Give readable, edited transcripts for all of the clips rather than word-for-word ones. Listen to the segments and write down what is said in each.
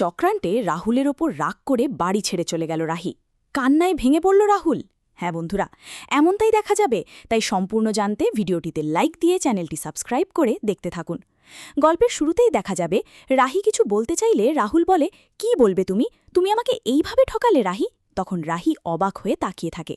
চক্রান্তে রাহুলের ওপর রাগ করে বাড়ি ছেড়ে চলে গেল রাহি। কান্নায় ভেঙে পড়ল রাহুল। হ্যাঁ বন্ধুরা, এমনটাই দেখা যাবে। তাই সম্পূর্ণ জানতে ভিডিওটিতে লাইক দিয়ে চ্যানেলটি সাবস্ক্রাইব করে দেখতে থাকুন। গল্পের শুরুতেই দেখা যাবে রাহি কিছু বলতে চাইলে রাহুল বলে, কি বলবে তুমি? তুমি আমাকে এইভাবে ঠকালে রাহি? তখন রাহি অবাক হয়ে তাকিয়ে থাকে।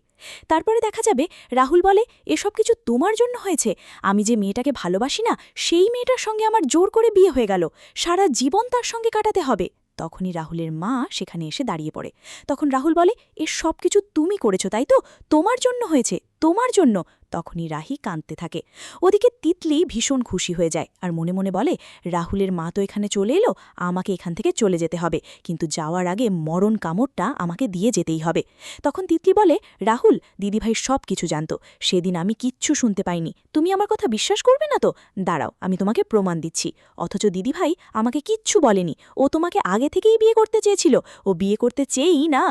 তারপরে দেখা যাবে রাহুল বলে, এসব কিছু তোমার জন্য হয়েছে। আমি যে মেয়েটাকে ভালোবাসি না, সেই মেয়েটার সঙ্গে আমার জোর করে বিয়ে হয়ে গেল, সারা জীবন তার সঙ্গে কাটাতে হবে। তখনই রাহুলের মা সেখানে এসে দাঁড়িয়ে পড়ে। তখন রাহুল বলে, এ সব কিছু তুমি করেছো তাই তো? তোমার জন্য হয়েছে, তোমার জন্য। তখনই রাহি কাঁদতে থাকে। ওদিকে তিতলি ভীষণ খুশি হয়ে যায় আর মনে মনে বলে, রাহুলের মা তো এখানে চলে এলো, আমাকে এখান থেকে চলে যেতে হবে, কিন্তু যাওয়ার আগে মরণ কামড়টা আমাকে দিয়ে যেতেই হবে। তখন তিতলি বলে, রাহুল, দিদিভাই সব কিছু জানত, সেদিন আমি কিচ্ছু শুনতে পাইনি। তুমি আমার কথা বিশ্বাস করবে না তো? দাঁড়াও, আমি তোমাকে প্রমাণ দিচ্ছি। অথচ দিদিভাই আমাকে কিচ্ছু বলেনি, ও তোমাকে আগে থেকেই বিয়ে করতে চেয়েছিল। ও বিয়ে করতে চেয়েই না,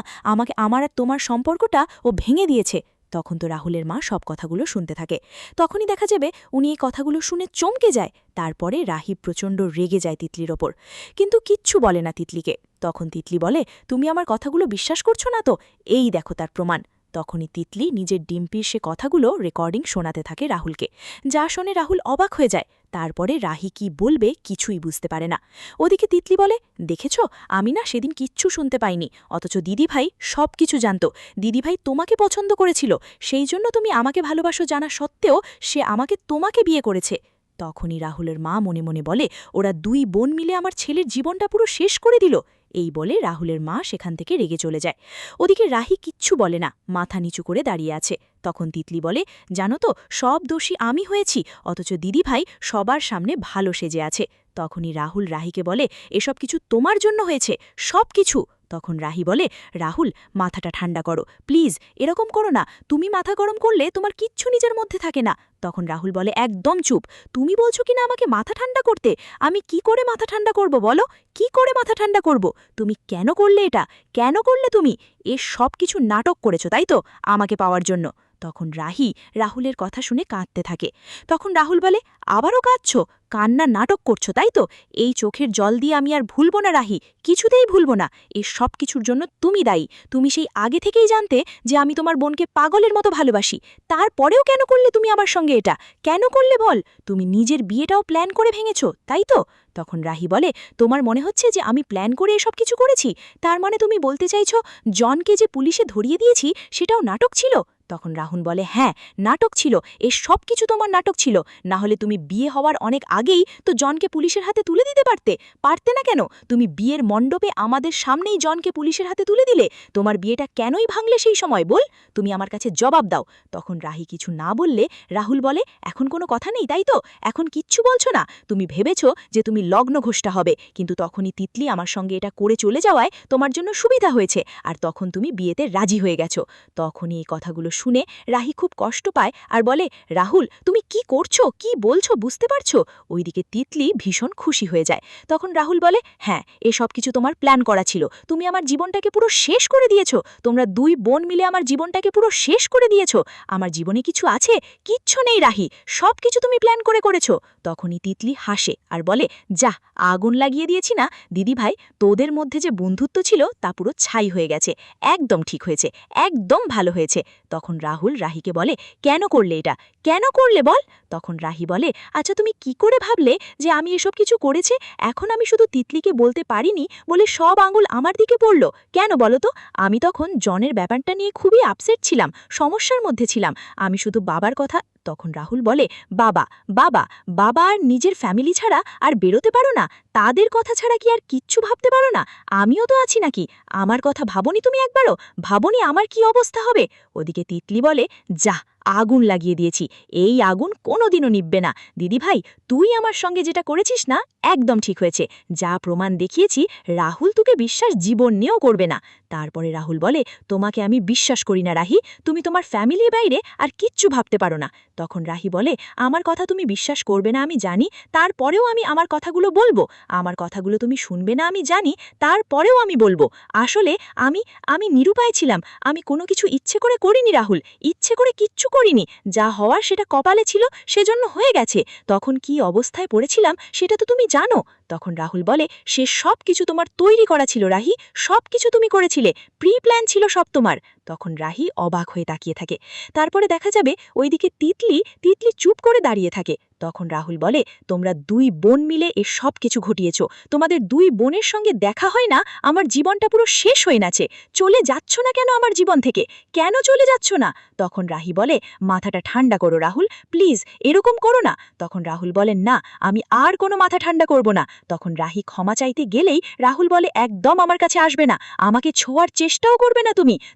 আমার আর তোমার সম্পর্কটা ও ভেঙে দিয়েছে। তখন তো রাহুলের মা সব কথাগুলো শুনতে থাকে। তখনই দেখা যাবে উনি এই কথাগুলো শুনে চমকে যায়। তারপরে রাহি প্রচণ্ড রেগে যায় তিতলির ওপর, কিন্তু কিচ্ছু বলে না তিতলিকে। তখন তিতলি বলে, তুমি আমার কথাগুলো বিশ্বাস করছো না তো? এই দেখো তার প্রমাণ। তখনই তিতলি নিজের ডিম্পির সে কথাগুলো রেকর্ডিং শোনাতে থাকে রাহুলকে, যা শুনে রাহুল অবাক হয়ে যায়। তারপরে রাহি কি বলবে কিছুই বুঝতে পারে না। ওদিকে তিতলি বলে, দেখেছ, আমি না সেদিন কিচ্ছু শুনতে পাইনি, অথচ দিদিভাই সব কিছু জানত। দিদিভাই তোমাকে পছন্দ করেছিল, সেই জন্য তুমি আমাকে ভালোবাসো জানা সত্ত্বেও সে আমাকে তোমাকে বিয়ে করেছে। তখনই রাহুলের মা মনে মনে বলে, ওরা দুই বোন মিলে আমার ছেলের জীবনটা পুরো শেষ করে দিল। এই বলে রাহুলের মা সেখান থেকে রেগে চলে যায়। ওদিকে রাহি কিচ্ছু বলে না, মাথা নিচু করে দাঁড়িয়ে আছে। তখন তিতলি বলে, জানো তো, সব দোষী আমি হয়েছি, অথচ দিদিভাই সবার সামনে ভালো সেজে আছে। তখনই রাহুল রাহিকে বলে, এসব কিছু তোমার জন্য হয়েছে, সব কিছু। তখন রাহি বলে, রাহুল, মাথাটা ঠান্ডা করো প্লিজ, এরকম করো না। তুমি মাথা গরম করলে তোমার কিচ্ছু নিজের মধ্যে থাকে না। তখন রাহুল বলে, একদম চুপ। তুমি বলছো কিনা আমাকে মাথা ঠান্ডা করতে? আমি কি করে মাথা ঠান্ডা করব বলো? কি করে মাথা ঠান্ডা করব? তুমি কেন করলে এটা? কেন করলে তুমি? এ সব কিছু নাটক করেছো তাই তো, আমাকে পাওয়ার জন্য? তখন রাহি রাহুলের কথা শুনে কাঁদতে থাকে। তখন রাহুল বলে, আবারও কাঁদছ? কান্নার নাটক করছো তাই তো? এই চোখের জল দিয়ে আমি আর ভুলব না রাহি, কিছুতেই ভুলব না। এই সব কিছুর জন্য তুমি দায়ী। তুমি সেই আগে থেকেই জানতে যে আমি তোমার বোনকে পাগলের মতো ভালোবাসি, তারপরেও কেন করলে তুমি আমার সঙ্গে এটা? কেন করলে বল? তুমি নিজের বিয়েটাও প্ল্যান করে ভেঙেছ তাই তো? তখন রাহি বলে, তোমার মনে হচ্ছে যে আমি প্ল্যান করে এসব কিছু করেছি? তার মানে তুমি বলতে চাইছ জনকে যে পুলিশে ধরিয়ে দিয়েছি সেটাও নাটক ছিল? তখন রাহুল বলে, হ্যাঁ, নাটক ছিল। এ সব কিছু তোমার নাটক ছিল। না হলে তুমি বিয়ে হওয়ার অনেক আগেই তো জনকে পুলিশের হাতে তুলে দিতে পারতে। পারতে না কেন? তুমি বিয়ের মণ্ডপে আমাদের সামনেই জনকে পুলিশের হাতে তুলে দিলে। তোমার বিয়েটা কেনই ভাঙলে সেই সময় বল? তুমি আমার কাছে জবাব দাও। তখন রাহি কিছু না বললে রাহুল বলে, এখন কোনো কথা নেই তাই তো? এখন কিচ্ছু বলছো না? তুমি ভেবেছ যে তুমি লগ্ন ঘোষটা হবে, কিন্তু তখনই তিতলি আমার সঙ্গে এটা করে চলে যাওয়ায় তোমার জন্য সুবিধা হয়েছে, আর তখন তুমি বিয়েতে রাজি হয়ে গেছো। তখনই এই কথাগুলো শুনে রাহি খুব কষ্ট পায় আর বলে, রাহুল, তুমি কি করছো, কি বলছো বুঝতে পারছো? ওইদিকে তিতলি ভীষণ খুশি হয়ে যায়। তখন রাহুল বলে, হ্যাঁ, এসব কিছু তোমার প্ল্যান করা ছিল। তুমি আমার জীবনটাকে পুরো শেষ করে দিয়েছো। তোমরা দুই বোন মিলে আমার জীবনটাকে পুরো শেষ করে দিয়েছো। আমার জীবনে কিছু আছে? কিচ্ছু নেই রাহি, সব কিছু তুমি প্ল্যান করে করেছো। তখনই তিতলি হাসে আর বলে, যা, আগুন লাগিয়ে দিয়েছি না দিদিভাই? তোদের মধ্যে যে বন্ধুত্ব ছিল তা পুরো ছাই হয়ে গেছে। একদম ঠিক হয়েছে, একদম ভালো হয়েছে। তখন রাহুল রাহিকে বলে, কেন করলে এটা? কেন করলে বল? তখন রাহি বলে, আচ্ছা তুমি কি করে ভাবলে যে আমি এসব কিছু করেছে? এখন আমি শুধু তিতলিকে বলতে পারিনি বলে সব আঙুল আমার দিকে পড়ল কেন বলো তো? আমি তখন জনের ব্যাপারটা নিয়ে খুবই আপসেট ছিলাম, সমস্যার মধ্যে ছিলাম। আমি শুধু বাবার কথা। তখন রাহুল বলে, বাবা বাবা বাবা আর নিজের ফ্যামিলি ছাড়া আর বেরোতে পারো না? তাদের কথা ছাড়া কি আর কিচ্ছু ভাবতে পারো না? আমিও তো আছি নাকি? আমার কথা ভাবনি তুমি একবারও? ভাবনি আমার কি অবস্থা হবে? ওদিকে তিতলি বলে, যা, আগুন লাগিয়ে দিয়েছি, এই আগুন কোনোদিনও নিববে না। দিদিভাই, তুই আমার সঙ্গে যেটা করেছিস না, একদম ঠিক হয়েছে। যা প্রমাণ দেখিয়েছি, রাহুল তোকে বিশ্বাস জীবন নিয়েও করবে না। তারপরে রাহুল বলে, তোমাকে আমি বিশ্বাস করি না রাহি, তুমি তোমার ফ্যামিলির বাইরে আর কিচ্ছু ভাবতে পারো না। তখন রাহি বলে, আমার কথা তুমি বিশ্বাস করবে না আমি জানি, তারপরেও আমি আমার কথাগুলো বলবো। আমার কথাগুলো তুমি শুনবে না আমি জানি, তারপরেও আমি বলবো। আসলে আমি আমি নিরুপায় ছিলাম। আমি কোনো কিছু ইচ্ছে করে করিনি রাহুল, ইচ্ছে করে কিচ্ছু করিনি। যা হওয়ার সেটা কপালে ছিল, সেজন্য হয়ে গেছে। তখন কি অবস্থায় পড়েছিলাম সেটা তো তুমি জানো। তখন রাহুল বলে, সে সব কিছু তোমার তৈরি করা ছিল রাহি, সব কিছু তুমি করেছিলে, প্রি প্ল্যান ছিল সব তোমার। তখন রাহি অবাক হয়ে তাকিয়ে থাকে। তারপরে দেখা যাবে ওইদিকে তিতলি চুপ করে দাঁড়িয়ে থাকে। তখন রাহুল বলে, তোমরা দুই বোন মিলে এ সব কিছু ঘটিয়েছ। তোমাদের দুই বোনের সঙ্গে দেখা হয় না, আমার জীবনটা পুরো শেষ হয়ে নাছে। চলে যাচ্ছ না কেন আমার জীবন থেকে? কেন চলে যাচ্ছ না? তখন রাহি বলে, মাথাটা ঠান্ডা করো রাহুল, প্লিজ এরকম করো না। তখন রাহুল বলেন, না, আমি আর কোনো মাথা ঠান্ডা করব না। তখন রাহি ক্ষমা চাইতে গেলেই রাহুল বলে, একদম আমার কাছে আসবে না, আমাকে ছোঁয়ার চেষ্টাও করবে না,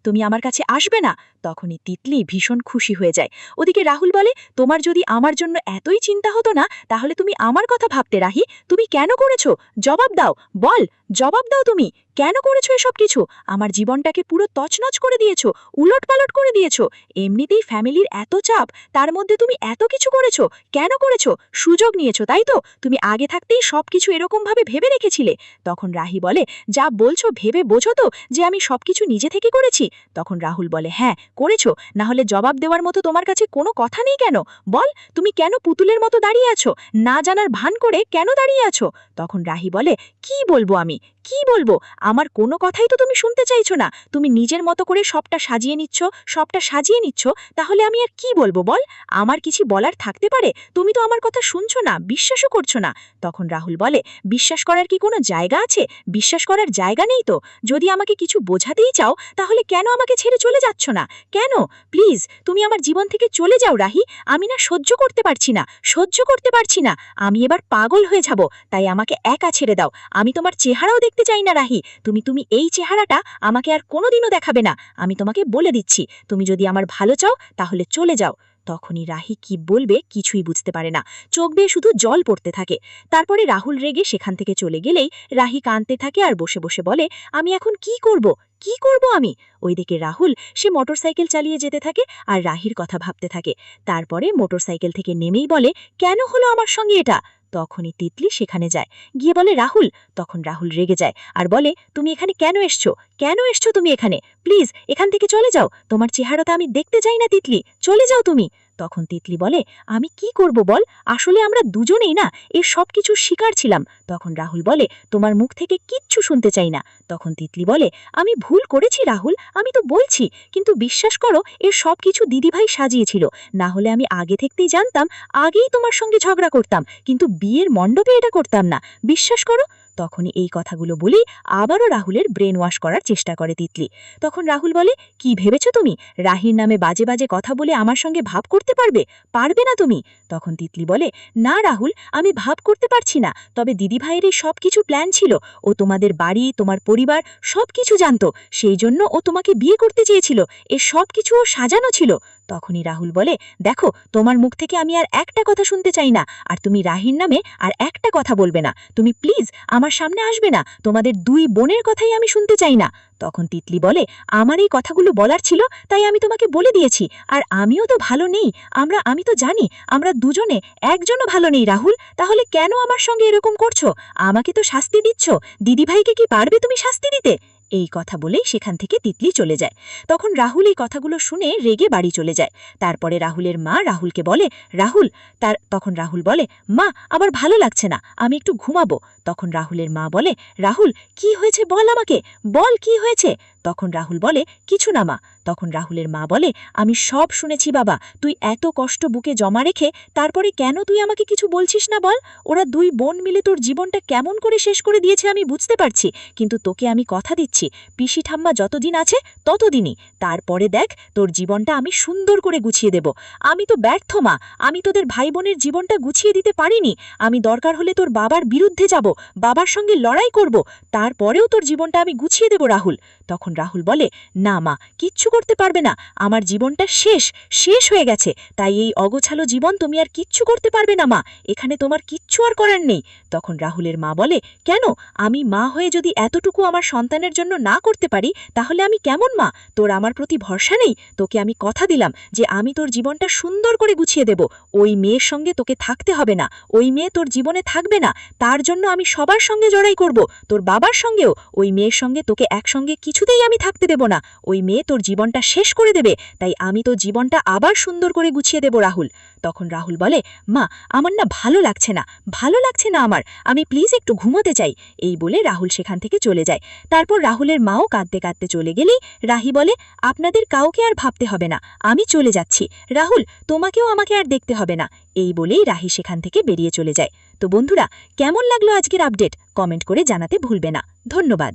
তুমি আমার কাছে আসবে না। তখনই তিতলি ভীষণ খুশি হয়ে যায়। ওদিকে রাহুল বলে, তোমার যদি আমার জন্য এতই চিন্তা হতো না, তাহলে তুমি আমার কথা ভাবতে রাহি। তুমি কেন করেছো? জবাব দাও, বল, জবাব দাও, তুমি কেন করেছো এসব কিছু? আমার জীবনটাকে পুরো তছনছ করে দিয়েছো, উলটপালট করে দিয়েছো। এমনিতেই ফ্যামিলির এত চাপ, তার মধ্যে তুমি এত কিছু করেছো। কেন করেছো? সুযোগ নিয়েছো, তাই তো? তুমি আগে থাকতেই সবকিছু এরকমভাবে ভেবে রেখেছিলে। তখন রাহি বলে, যা বলছো ভেবে বোঝো তো যে আমি সবকিছু নিজে থেকে করেছি? তখন রাহুল বলে, হ্যাঁ করেছো, না হলে জবাব দেওয়ার মতো তোমার কাছে কোনো কথা নেই কেন? বল, তুমি কেন পুতুলের মতো দাঁড়িয়ে আছো? না জানার ভান করে কেন দাঁড়িয়ে আছো? তখন রাহি বলে, কি বলবো আমি, কি বলবো? আমার কোনো কথাই তো তুমি শুনতে চাইছো না। তুমি নিজের মতো করে সবটা সাজিয়ে নিচ্ছ। তাহলে আমি আর কি বলবো বল? আমার কিছু বলার থাকতে পারে? তুমি তো আমার কথা শুনছো না, বিশ্বাসও করছো না। তখন রাহুল বলে, বিশ্বাস করার কি কোনো জায়গা আছে? বিশ্বাস করার জায়গা নেই তো। যদি আমাকে কিছু বোঝাতেই চাও, তাহলে কেন আমাকে ছেড়ে চলে যাচ্ছ না? কেন? প্লিজ তুমি আমার জীবন থেকে চলে যাও রাহি। আমি না সহ্য করতে পারছি না, সহ্য করতে পারছি না। আমি এবার পাগল হয়ে যাব, তাই আমাকে একা ছেড়ে দাও। আমি তোমার চেহারাও দেখতে চাই না রাহি। তুমি এই চেহারাটা আমাকে আর কোনোদিনও দেখাবে না। আমি তোমাকে বলে দিচ্ছি, তুমি যদি আমার ভালো চাও তাহলে চলে যাও। তখনই রাহি কি বলবে কিছুই বুঝতে পারে না, চোখ বেয়ে শুধু জল পড়তে থাকে। তারপরে রাহুল রেগে সেখান থেকে চলে গেলেই রাহি কাঁদতে থাকে আর বসে বসে বলে, আমি এখন কি করব, কি করব আমি? ওইদিকে রাহুল সে মোটরসাইকেল চালিয়ে যেতে থাকে আর রাহির কথা ভাবতে থাকে। তারপরে মোটরসাইকেল থেকে নেমেই বলে, কেন হলো আমার সঙ্গে এটা? তখনই তিতলি সেখানে যায়, গিয়ে বলে, রাহুল। তখন রাহুল রেগে যায় আর বলে, তুমি এখানে কেন এসছো? কেন এসছো তুমি এখানে? প্লিজ এখান থেকে চলে যাও, তোমার চেহারাটা আমি দেখতে চাই না তিতলি, চলে যাও তুমি। তখন তিতলি বলে, আমি কি করব বল? আসলে আমরা দুজনেই না এর সব কিছুর শিকার ছিলাম। তখন রাহুল বলে, তোমার মুখ থেকে কিচ্ছু শুনতে চাই না। তখন তিতলি বলে, আমি ভুল করেছি রাহুল, আমি তো বলছি, কিন্তু বিশ্বাস করো এর সব কিছু দিদিভাই সাজিয়েছিল। না হলে আমি আগে থাকতেই জানতাম, আগেই তোমার সঙ্গে ঝগড়া করতাম, কিন্তু বিয়ের মণ্ডপে এটা করতাম না, বিশ্বাস করো। তখনই এই কথাগুলো বলেই আবারও রাহুলের ব্রেন ওয়াশ করার চেষ্টা করে তিতলি। তখন রাহুল বলে, কি ভেবেছ তুমি রাহির নামে বাজে বাজে কথা বলে আমার সঙ্গে ভাব করতে পারবে? পারবে না তুমি। তখন তিতলি বলে, না রাহুল, আমি ভাব করতে পারছি না, তবে দিদিভাইয়ের এই সব কিছু প্ল্যান ছিল। ও তোমাদের বাড়ি, তোমার পরিবার সব কিছু জানতো, সেই জন্য ও তোমাকে বিয়ে করতে চেয়েছিল। এর সব কিছু ও সাজানো ছিল। তখনই রাহুল বলে, দেখো, তোমার মুখ থেকে আমি আর একটা কথা শুনতে চাই না, আর তুমি রাহির নামে আর একটা কথা বলবে না। তুমি প্লিজ আমার সামনে আসবে না, তোমাদের দুই বোনের কথাই আমি শুনতে চাই না। তখন তিতলি বলে, আমার এই কথাগুলো বলার ছিল, তাই আমি তোমাকে বলে দিয়েছি। আর আমিও তো ভালো নেই, আমি তো জানি আমরা দুজনে একজনও ভালো নেই রাহুল। তাহলে কেন আমার সঙ্গে এরকম করছো? আমাকে তো শাস্তি দিচ্ছ, দিদিভাইকে কি পারবে তুমি শাস্তি দিতে? এই কথা বলেই সেখান থেকে তিতলি চলে যায়। তখন রাহুল এই কথাগুলো শুনে রেগে বাড়ি চলে যায়। তারপরে রাহুলের মা রাহুলকে বলে, তখন রাহুল বলে, মা, আমার ভালো লাগছে না, আমি একটু ঘুমাবো। তখন রাহুলের মা বলে, রাহুল কি হয়েছে বল আমাকে, বল কি হয়েছে? তখন রাহুল বলে, কিছু না মা। তখন রাহুলের মা বলে, আমি সব শুনেছি বাবা, তুই এত কষ্ট বুকে জমা রেখে তারপরে কেন তুই আমাকে কিছু বলছিস না বল? ওরা দুই বোন মিলে তোর জীবনটা কেমন করে শেষ করে দিয়েছে আমি বুঝতে পারছি, কিন্তু তোকে আমি কথা দিচ্ছি, পিসি ঠাম্মা যতদিন আছে ততদিনই, তারপরে দেখ তোর জীবনটা আমি সুন্দর করে গুছিয়ে দেব। আমি তো ব্যর্থ মা, আমি তোদের ভাই বোনের জীবনটা গুছিয়ে দিতে পারিনি। আমি দরকার হলে তোর বাবার বিরুদ্ধে যাব, বাবার সঙ্গে লড়াই করব, তারপরেও তোর জীবনটা আমি গুছিয়ে দেব রাহুল। তখন রাহুল বলে, না মা, কিচ্ছু করতে পারবে না, আমার জীবনটা শেষ হয়ে গেছে, তাই এই অগোছালো জীবন তুমি আর কিচ্ছু করতে পারবে না মা, এখানে তোমার কিচ্ছু আর করার নেই। তখন রাহুলের মা বলে, কেন? আমি মা হয়ে যদি এতটুকু আমার সন্তানের জন্য না করতে পারি, তাহলে আমি কেমন মা? তোর আমার প্রতি ভরসা নেই? তোকে আমি কথা দিলাম যে আমি তোর জীবনটা সুন্দর করে গুছিয়ে দেব, ওই মেয়ের সঙ্গে তোকে থাকতে হবে না, ওই মেয়ে তোর জীবনে থাকবে না, তার জন্য আমি আমি সবার সঙ্গে জড়াই করব, তোর বাবার সঙ্গেও। ওই মেয়ের সঙ্গে তোকে একসঙ্গে কিছুতেই আমি থাকতে দেব না। ওই মেয়ে তোর জীবনটা শেষ করে দেবে, তাই আমি তোর জীবনটা আবার সুন্দর করে গুছিয়ে দেব রাহুল। তখন রাহুল বলে, মা আমার না ভালো লাগছে না, ভালো লাগছে না আমার, আমি প্লিজ একটু ঘুমোতে চাই। এই বলে রাহুল সেখান থেকে চলে যায়। তারপর রাহুলের মাও কাঁদতে কাঁদতে চলে গেলেই রাহি বলে, আপনাদের কাউকে আর ভাবতে হবে না, আমি চলে যাচ্ছি। রাহুল, তোমাকেও আমাকে আর দেখতে হবে না। এই বলেই রাহি সেখান থেকে বেরিয়ে চলে যায়। তো বন্ধুরা, কেমন লাগলো আজকের আপডেট কমেন্ট করে জানাতে ভুলবে না। ধন্যবাদ।